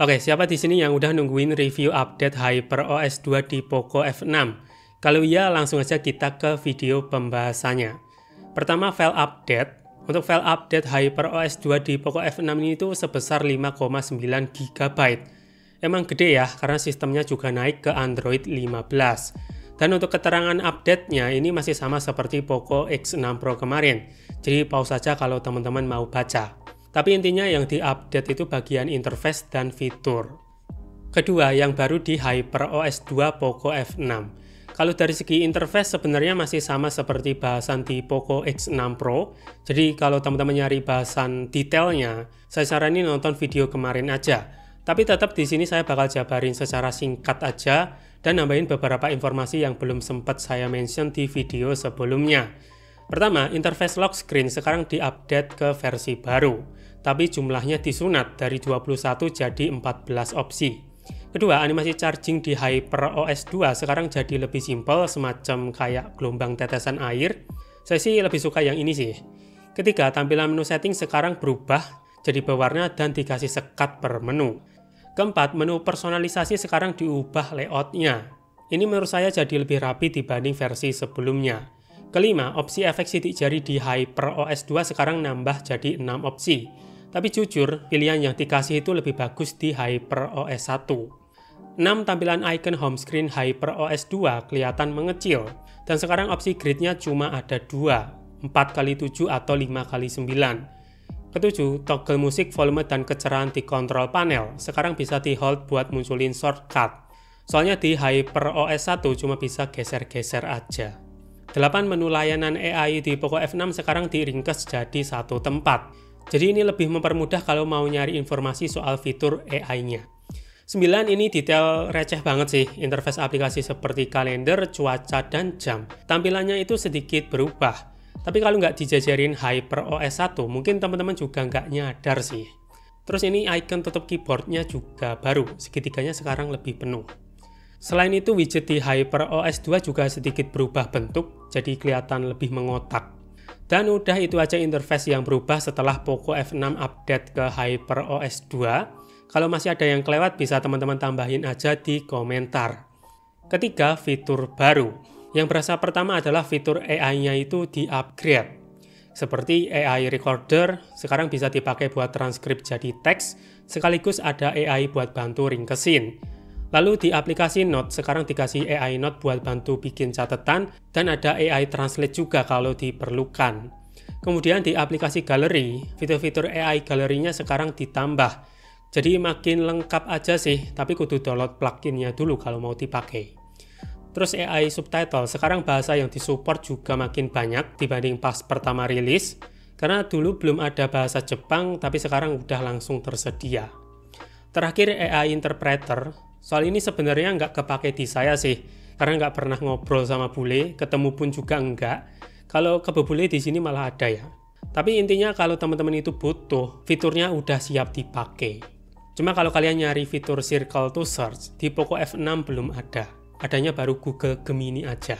Oke, siapa di sini yang udah nungguin review update HyperOS 2 di Poco F6? Kalau iya, langsung aja kita ke video pembahasannya. Pertama, file update. Untuk file update HyperOS 2 di Poco F6 ini tuh sebesar 5,9 GB. Emang gede ya, karena sistemnya juga naik ke Android 15. Dan untuk keterangan update-nya ini masih sama seperti Poco X6 Pro kemarin. Jadi pause saja kalau teman-teman mau baca. Tapi intinya yang diupdate itu bagian interface dan fitur. Kedua, yang baru di HyperOS 2 Poco F6. Kalau dari segi interface sebenarnya masih sama seperti bahasan di Poco X6 Pro. Jadi kalau teman-teman nyari bahasan detailnya, saya saranin nonton video kemarin aja. Tapi tetap di sini saya bakal jabarin secara singkat aja dan nambahin beberapa informasi yang belum sempat saya mention di video sebelumnya. Pertama, interface lock screen sekarang diupdate ke versi baru, tapi jumlahnya disunat dari 21 jadi 14 opsi. Kedua, animasi charging di HyperOS 2 sekarang jadi lebih simpel, semacam kayak gelombang tetesan air. Saya sih lebih suka yang ini sih. Ketiga, tampilan menu setting sekarang berubah jadi berwarna dan dikasih sekat per menu. Keempat, menu personalisasi sekarang diubah layoutnya. Ini menurut saya jadi lebih rapi dibanding versi sebelumnya. Kelima, opsi efek sidik jari di HyperOS 2 sekarang nambah jadi 6 opsi. Tapi jujur, pilihan yang dikasih itu lebih bagus di HyperOS 1. 6. Tampilan icon home screen HyperOS 2 kelihatan mengecil. Dan sekarang opsi grid-nya cuma ada 2, 4x7 atau 5x9. Ketujuh, toggle musik, volume, dan kecerahan di kontrol panel sekarang bisa di-hold buat munculin shortcut. Soalnya di HyperOS 1 cuma bisa geser-geser aja. 8. Menu layanan AI di Poco F6 sekarang diringkes jadi satu tempat. Jadi ini lebih mempermudah kalau mau nyari informasi soal fitur AI-nya. 9. Ini detail receh banget sih, interface aplikasi seperti kalender, cuaca, dan jam. Tampilannya itu sedikit berubah. Tapi kalau nggak dijajarin HyperOS 1, mungkin teman-teman juga nggak nyadar sih. Terus ini icon tutup keyboardnya juga baru, segitiganya sekarang lebih penuh. Selain itu, widget di HyperOS 2 juga sedikit berubah bentuk, jadi kelihatan lebih mengotak. Dan udah itu aja interface yang berubah setelah Poco F6 update ke HyperOS 2. Kalau masih ada yang kelewat, bisa teman-teman tambahin aja di komentar. Ketiga, fitur baru. Yang berasa pertama adalah fitur AI-nya itu di-upgrade. Seperti AI Recorder, sekarang bisa dipakai buat transkrip jadi teks, sekaligus ada AI buat bantu ringkesin. Lalu di aplikasi Note, sekarang dikasih AI Note buat bantu bikin catatan, dan ada AI Translate juga kalau diperlukan. Kemudian di aplikasi Gallery, fitur-fitur AI Gallery-nya sekarang ditambah. Jadi makin lengkap aja sih, tapi kudu download plugin-nya dulu kalau mau dipakai. Terus AI Subtitle, sekarang bahasa yang disupport juga makin banyak dibanding pas pertama rilis, karena dulu belum ada bahasa Jepang, tapi sekarang udah langsung tersedia. Terakhir AI Interpreter, soal ini sebenarnya nggak kepake di saya sih, karena nggak pernah ngobrol sama bule, ketemu pun juga enggak. Kalau ke bule di sini malah ada ya. Tapi intinya kalau teman-teman itu butuh, fiturnya udah siap dipakai. Cuma kalau kalian nyari fitur Circle to Search, di Poco F6 belum ada. Adanya baru Google Gemini aja.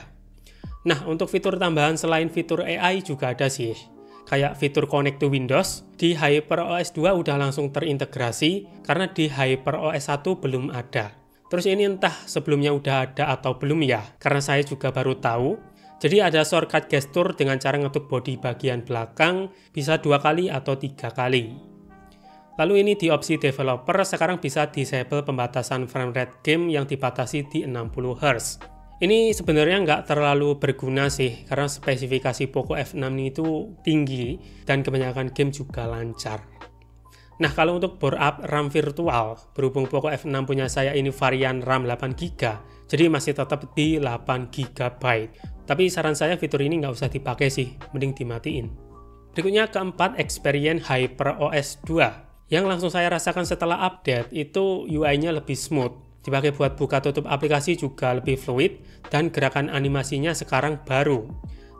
Nah, untuk fitur tambahan selain fitur AI juga ada sih. Kayak fitur Connect to Windows, di HyperOS 2 udah langsung terintegrasi, karena di HyperOS 1 belum ada. Terus ini entah sebelumnya udah ada atau belum ya, karena saya juga baru tahu. Jadi ada shortcut gesture dengan cara ngetuk bodi bagian belakang, bisa 2 kali atau 3 kali. Lalu ini di opsi developer, sekarang bisa disable pembatasan frame rate game yang dibatasi di 60 Hz. Ini sebenarnya nggak terlalu berguna sih, karena spesifikasi Poco F6 itu tinggi, dan kebanyakan game juga lancar. Nah, kalau untuk bore up RAM virtual, berhubung Poco F6 punya saya ini varian RAM 8GB, jadi masih tetap di 8GB. Tapi saran saya fitur ini nggak usah dipakai sih, mending dimatiin. Berikutnya keempat, experience HyperOS 2. Yang langsung saya rasakan setelah update itu UI-nya lebih smooth. Dipakai buat buka tutup aplikasi juga lebih fluid, dan gerakan animasinya sekarang baru.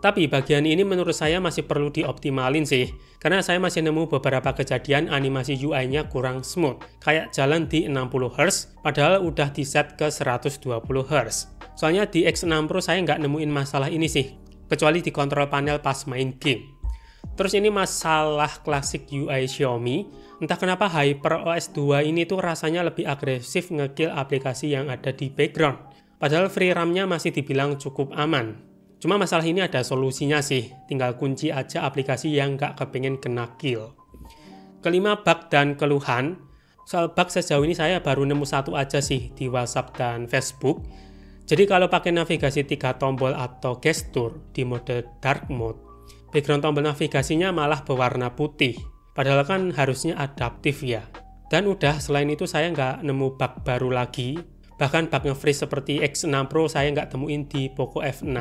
Tapi bagian ini menurut saya masih perlu dioptimalin sih, karena saya masih nemu beberapa kejadian animasi UI-nya kurang smooth, kayak jalan di 60 Hz, padahal udah di set ke 120 Hz. Soalnya di X6 Pro saya nggak nemuin masalah ini sih, kecuali di kontrol panel pas main game. Terus ini masalah klasik UI Xiaomi, Entah kenapa HyperOS 2 ini tuh rasanya lebih agresif ngekill aplikasi yang ada di background. Padahal free RAM-nya masih dibilang cukup aman. Cuma masalah ini ada solusinya sih, tinggal kunci aja aplikasi yang nggak kepengen kena kill. Kelima, bug dan keluhan. Soal bug sejauh ini saya baru nemu satu aja sih di WhatsApp dan Facebook. Jadi kalau pakai navigasi 3 tombol atau gestur di mode dark mode, background tombol navigasinya malah berwarna putih. Padahal kan harusnya adaptif ya. Dan udah, selain itu saya nggak nemu bug baru lagi. Bahkan bug nge-freeze seperti X6 Pro saya nggak temuin di Poco F6.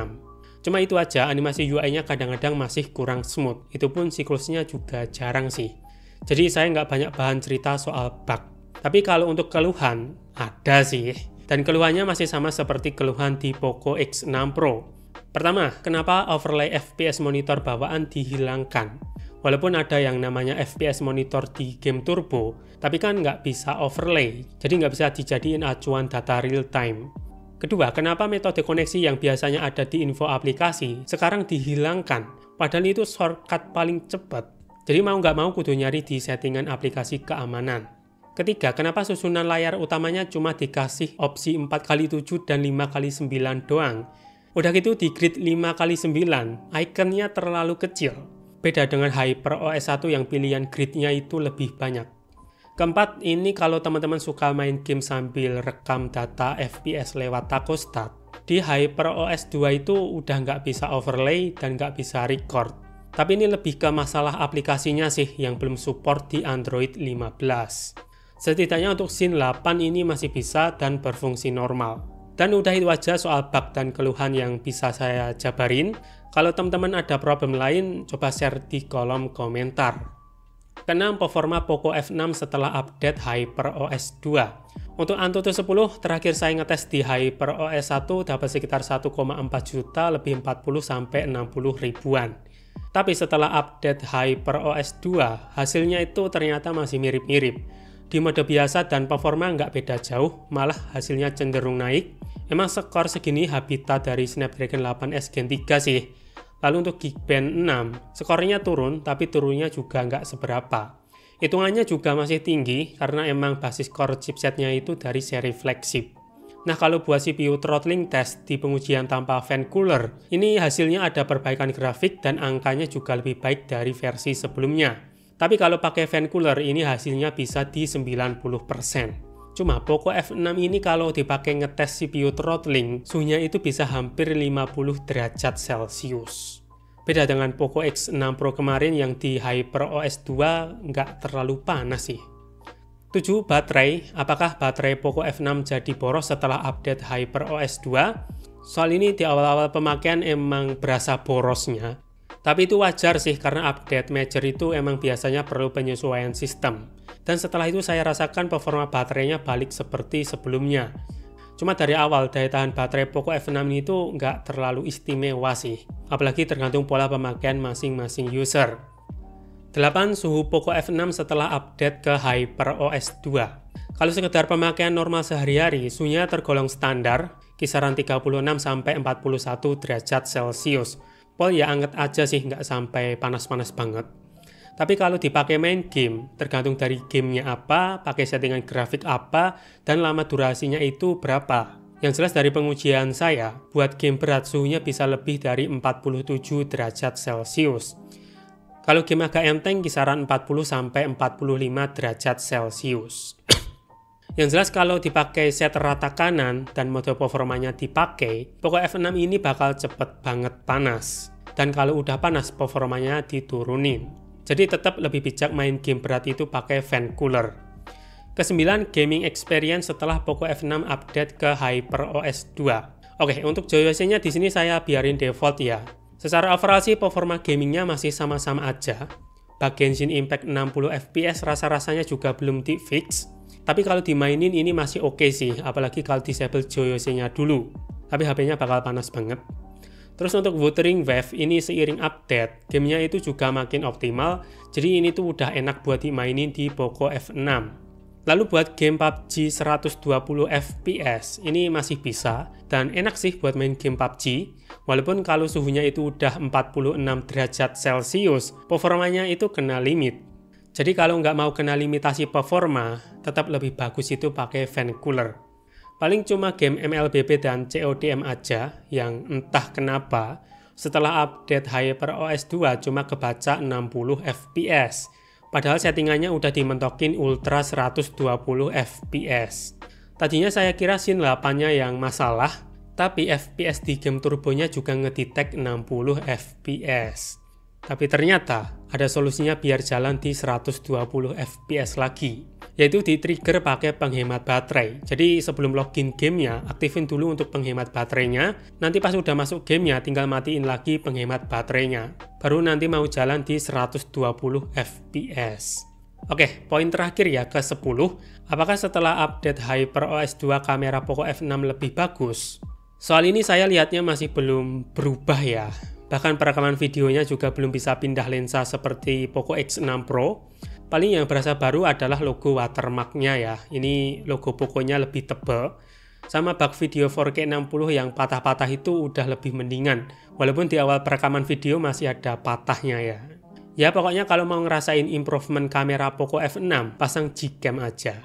Cuma itu aja, animasi UI-nya kadang-kadang masih kurang smooth. Itu pun siklusnya juga jarang sih. Jadi saya nggak banyak bahan cerita soal bug. Tapi kalau untuk keluhan, ada sih. Dan keluhannya masih sama seperti keluhan di Poco X6 Pro. Pertama, kenapa overlay FPS monitor bawaan dihilangkan? Walaupun ada yang namanya FPS monitor di game turbo, tapi kan nggak bisa overlay, jadi nggak bisa dijadiin acuan data real time. Kedua, kenapa metode koneksi yang biasanya ada di info aplikasi sekarang dihilangkan? Padahal itu shortcut paling cepat. Jadi mau nggak mau kudu nyari di settingan aplikasi keamanan. Ketiga, kenapa susunan layar utamanya cuma dikasih opsi 4x7 dan 5x9 doang? Udah gitu di grid 5x9, ikonnya terlalu kecil. Beda dengan HyperOS 1 yang pilihan gridnya itu lebih banyak. Keempat, ini kalau teman-teman suka main game sambil rekam data FPS lewat Tacostat, di HyperOS 2 itu udah nggak bisa overlay dan nggak bisa record. Tapi ini lebih ke masalah aplikasinya sih yang belum support di Android 15. Setidaknya untuk Scene 8 ini masih bisa dan berfungsi normal. Dan udah itu aja soal bug dan keluhan yang bisa saya jabarin. Kalau teman-teman ada problem lain, coba share di kolom komentar. Keenam, performa Poco F6 setelah update HyperOS 2. Untuk Antutu 10, terakhir saya ngetes di HyperOS 1 dapat sekitar 1,4 juta, lebih 40-60 ribuan. Tapi setelah update HyperOS 2, hasilnya itu ternyata masih mirip-mirip. Di mode biasa dan performa nggak beda jauh, malah hasilnya cenderung naik. Emang skor segini habitat dari Snapdragon 8S Gen 3 sih. Lalu untuk Geekbench 6, skornya turun, tapi turunnya juga nggak seberapa. Hitungannya juga masih tinggi, karena emang basis core chipsetnya itu dari seri flagship. Nah kalau buat CPU throttling test di pengujian tanpa fan cooler, ini hasilnya ada perbaikan grafik dan angkanya juga lebih baik dari versi sebelumnya. Tapi kalau pakai fan cooler, ini hasilnya bisa di 90%. Cuma Poco F6 ini kalau dipakai ngetes CPU throttling, suhunya itu bisa hampir 50 derajat Celcius. Beda dengan Poco X6 Pro kemarin yang di HyperOS 2 nggak terlalu panas sih. 7. Baterai. Apakah baterai Poco F6 jadi boros setelah update HyperOS 2? Soal ini di awal-awal pemakaian emang berasa borosnya. Tapi itu wajar sih karena update major itu emang biasanya perlu penyesuaian sistem. Dan setelah itu saya rasakan performa baterainya balik seperti sebelumnya. Cuma dari awal daya tahan baterai Poco F6 ini tuh nggak terlalu istimewa sih. Apalagi tergantung pola pemakaian masing-masing user. 8. Suhu Poco F6 setelah update ke HyperOS 2. Kalau sekedar pemakaian normal sehari-hari, suhunya tergolong standar, kisaran 36-41 derajat Celcius. Pol ya anget aja sih, nggak sampai panas-panas banget. Tapi kalau dipakai main game, tergantung dari gamenya apa, pakai settingan grafik apa, dan lama durasinya itu berapa. Yang jelas dari pengujian saya, buat game berat suhunya bisa lebih dari 47 derajat Celcius. Kalau game agak enteng kisaran 40-45 derajat Celcius. Yang jelas kalau dipakai set rata kanan dan mode performanya dipakai, Poco F6 ini bakal cepet banget panas. Dan kalau udah panas, performanya diturunin. Jadi tetap lebih bijak main game berat itu pakai fan cooler. Ke-9, gaming experience setelah Poco F6 update ke HyperOS 2. Oke, untuk JOC-nya di sini saya biarin default ya. Secara overall sih performa gamingnya masih sama-sama aja. Bug Genshin Impact 60 FPS rasa-rasanya juga belum di-fix. Tapi kalau dimainin ini masih oke sih, apalagi kalau disable JOC-nya dulu. Tapi HP-nya bakal panas banget. Terus untuk Wuthering Waves ini seiring update, gamenya itu juga makin optimal, jadi ini tuh udah enak buat dimainin di Poco F6. Lalu buat game PUBG 120 FPS, ini masih bisa, dan enak sih buat main game PUBG, walaupun kalau suhunya itu udah 46 derajat Celcius, performanya itu kena limit. Jadi kalau nggak mau kena limitasi performa, tetap lebih bagus itu pakai fan cooler. Paling cuma game MLBB dan CODM aja yang entah kenapa setelah update HyperOS 2 cuma kebaca 60 fps. Padahal settingannya udah dimentokin ultra 120 fps. Tadinya saya kira Scene 8-nya yang masalah, tapi FPS di game turbonya juga ngedetect 60 fps. Tapi ternyata ada solusinya biar jalan di 120 fps lagi, yaitu di-trigger pakai penghemat baterai. Jadi sebelum login gamenya, aktifin dulu untuk penghemat baterainya. Nanti pas udah masuk gamenya, tinggal matiin lagi penghemat baterainya. Baru nanti mau jalan di 120 fps. Oke, poin terakhir ya, ke-10. Apakah setelah update HyperOS 2 kamera Poco F6 lebih bagus? Soal ini saya lihatnya masih belum berubah ya. Bahkan perekaman videonya juga belum bisa pindah lensa seperti Poco X6 Pro. Paling yang berasa baru adalah logo watermark-nya ya. Ini logo Poco-nya lebih tebal. Sama bug video 4K 60 yang patah-patah itu udah lebih mendingan. Walaupun di awal perekaman video masih ada patahnya ya. Ya pokoknya kalau mau ngerasain improvement kamera Poco F6, pasang Gcam aja.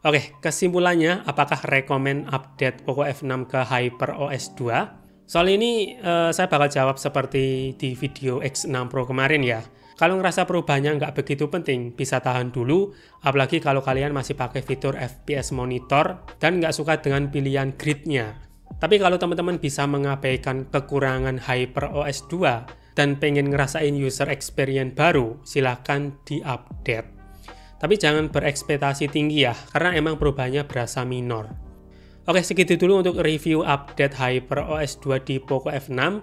Oke, kesimpulannya apakah rekomen update Poco F6 ke HyperOS 2? Soal ini saya bakal jawab seperti di video X6 Pro kemarin ya. Kalau ngerasa perubahannya nggak begitu penting, bisa tahan dulu, apalagi kalau kalian masih pakai fitur FPS monitor dan nggak suka dengan pilihan grid-nya. Tapi kalau teman-teman bisa mengabaikan kekurangan HyperOS 2 dan pengen ngerasain user experience baru, silahkan di-update. Tapi jangan berekspektasi tinggi ya, karena emang perubahannya berasa minor. Oke, segitu dulu untuk review update HyperOS 2 di Poco F6.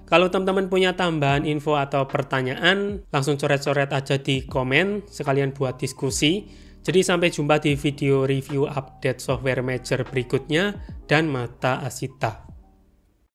Kalau teman-teman punya tambahan info atau pertanyaan, langsung coret-coret aja di komen, sekalian buat diskusi. Jadi sampai jumpa di video review update software major berikutnya, dan Mata Asita.